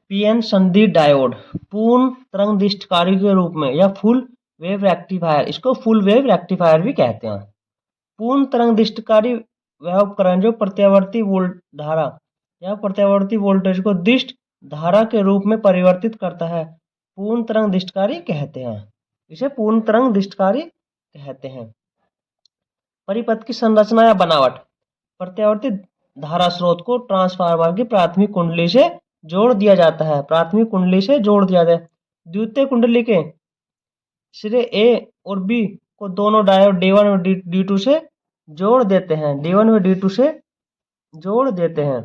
PN संधि diode पूर्ण तरंगदिष्टकारी के रूप में या फुल वेव रेक्टिफायर, इसको फुल वेव रेक्टिफायर भी कहते हैं। पूर्ण तरंगदिष्टकारी वह उपकरण जो प्रत्यावर्ती वोल्ट धारा या प्रत्यावर्ती वोल्टेज को दिष्ट धारा के रूप में परिवर्तित करता है, पूर्ण तरंगदिष्टकारी कहते हैं। इसे पूर्ण तरंगदिष्टकारी कहते हैं। परिपथ की संरचना या बनावट। प्रत्यावर्ती धारा स्रोत को ट्रांसफार्मर की प्राथमिक कुंडली से जोड़ दिया जाता है। प्राथमिक कुंडली से जोड़ दिया जाता है। द्वितीय कुंडली के सिरे ए और बी को दोनों डायोड D1 और D2 से जोड़ देते हैं। D1 और D2 से जोड़ देते हैं।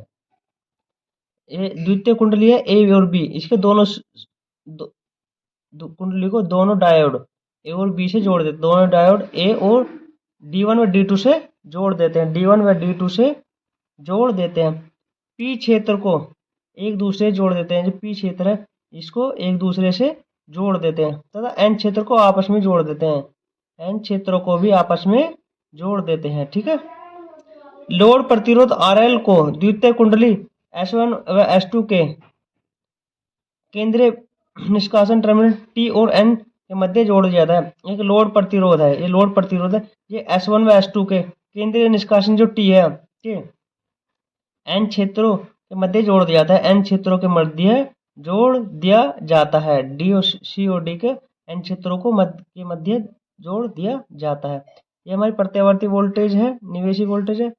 ये द्वितीय कुंडली है ए और बी, इसके दोनों कुंडली को दोनों डायोड ए और बी से जोड़ देते हैं। दोनों डायोड ए और D1 और D2 से जोड़ देते हैं। D1 व D2 से जोड़ देते हैं। पी क्षेत्र को एक दूसरे से जोड़ देते हैं। जो पी क्षेत्र है इसको एक दूसरे से जोड़ देते हैं तथा एन क्षेत्र को आपस में जोड़ देते हैं। एन क्षेत्रों को भी आपस में जोड़ देते हैं। ठीक है। लोड प्रतिरोध RL को द्वितीय कुंडली S1 व S2 के केंद्रीय निष्कासन टर्मिनल T और N के मध्य जोड़ दिया जाता है। एक लोड प्रतिरोध है, ये लोड प्रतिरोध है। ये S1 व S2 के केंद्रीय निष्कासन जो T है के N क्षेत्रों के मध्य जोड़ दिया जाता है। N क्षेत्रों के मध्य जोड़ दिया जाता है। D और C और D के N क्षेत्रों को मध्य जोड़ दिया जाता है। ये हमारी प्रत्यावर्ती वोल्टेज है, निवेशी वोल्टेज है।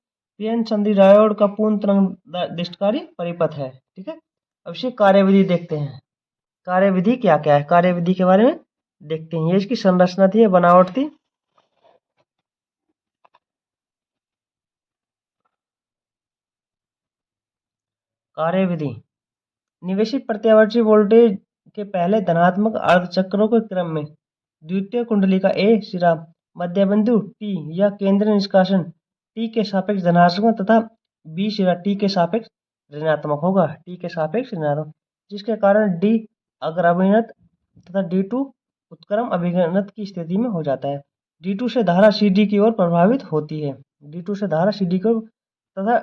पीएन संधि डायोड का पूर्ण तरंगदिष्टकारी परिपथ है। ठीक है। अब इसकी कार्यविधि देखते हैं। कार्यविधि क्या क्या है, कार्यविधि के बारे में देखते हैं। ये इसकी संरचना थी, बनावट थी। कार्यविधि। निवेशी प्रत्यावर्ती वोल्टेज के पहले धनात्मक अर्धचक्रों के क्रम में द्वितीय कुंडली का ए सिरा मध्य बिंदु T या केंद्रीय निष्कासन T के सापेक्ष धनात्मक तथा बी सिरा T के सापेक्ष ऋणात्मक होगा। T के सापेक्ष ऋणात्मक, जिसके कारण D अग्राभिनत तथा D2 उत्क्रम अभिनत की स्थिति में हो जाता है। D2 से धारा CD की ओर प्रभावित होती है। D2 से धारा CD की ओर तथा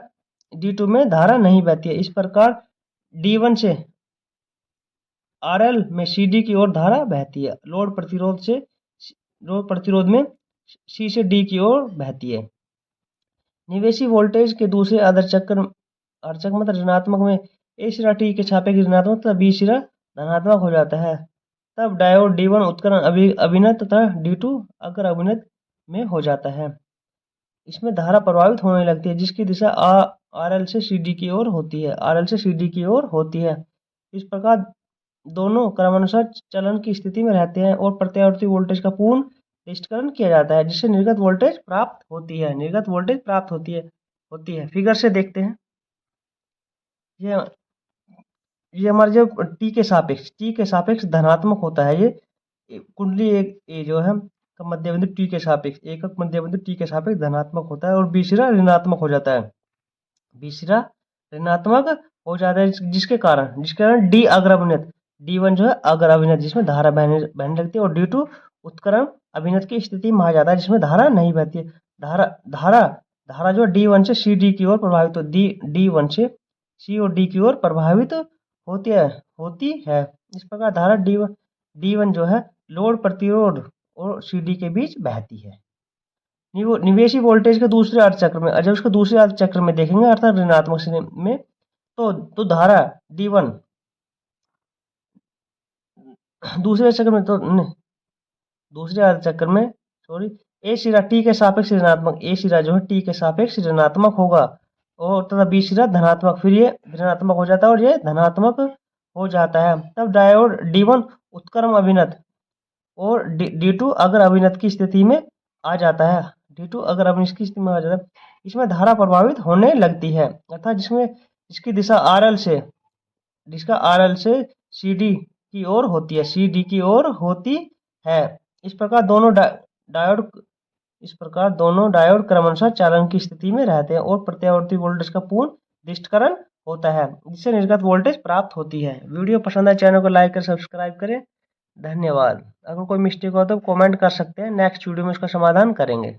D2 में धारा नहीं बहती है। इस प्रकार D1 से RL में CD की ओर धारा बहती है। लोड प्रतिरोध में C से D की ओर बहती है। निवेशी वोल्टेज के दूसरे अर्धचक्र मतलब ऋणात्मक में ए सिरा T के सापेक्ष ऋणात्मक तथा बी सिरा धनात्मक हो जाता है। तब डायोड D1 उत्क्रमण अभिनत तथा D2 अग्र अभिनत में हो जाता है। इसमें धारा प्रभावित होने लगती है, जिसकी दिशा RL से CD की ओर होती है। RL से CD की ओर होती है। इस प्रकार दोनों क्रमानुसार चलन की स्थिति में रहते हैं और प्रत्यावर्ती वोल्टेज का पूर्ण निष्करण किया जाता है, जिससे निर्गत वोल्टेज प्राप्त होती है। निर्गत वोल्टेज प्राप्त होती है। फिगर से देखते हैं। ये हमारे जो T के सापेक्ष धनात्मक होता है। ये कुंडली ए जो है मध्य बिंदु T के सापेक्ष, एकक मध्य बिंदु T के सापेक्ष धनात्मक होता है और बी सिरा ऋणात्मक हो जाता है। बी सिरा ऋणात्मक हो जाता है, जिसके कारण D अग्राभिनत, D1 जो है अग्राभिनत जिसमें धारा बहने लगती है और D2 उत्क्रमण अभिनत की स्थिति में आ जाता है, जिसमें धारा नहीं बहती है। धारा जो D1 से CD की ओर प्रभावित हो, D1 से C और D की ओर प्रभावित होती है। इस प्रकार धारा D1 जो है लोड प्रतिरोध और CD के बीच बहती है। निवेशी वोल्टेज के दूसरे अर्धचक्र में, जब उसके दूसरे अर्धचक्र में देखेंगे अर्थात ऋणात्मक सिरे में, तो धारा D1 दूसरे अर्धचक्र में ए सिरा T के सापेक्ष ऋणात्मक, ए सिरा जो है T के सापेक्ष ऋणात्मक होगा और तथा बी सिरा धनात्मक, फिर ये ऋणात्मक हो जाता है और ये धनात्मक हो जाता है। तब डायोड D1 उत्क्रम अभिनत और D2 अग्र अभिनत की स्थिति में आ जाता है। D2 अग्र अभिनत की स्थिति में आ जाता है। इसमें धारा प्रभावित होने लगती है अर्थात जिसमें इसकी दिशा RL से CD की ओर होती है। CD की ओर होती है। इस प्रकार दोनों डायोड क्रमानुसार चालन की स्थिति में रहते हैं और प्रत्यावर्ती वोल्टेज का पूर्ण निष्करण होता है, जिससे निर्गत वोल्टेज प्राप्त होती है। वीडियो पसंद आए चैनल को लाइक कर सब्सक्राइब करें। धन्यवाद। अगर कोई मिस्टेक हो तो कमेंट कर सकते हैं, नेक्स्ट वीडियो में उसका समाधान करेंगे।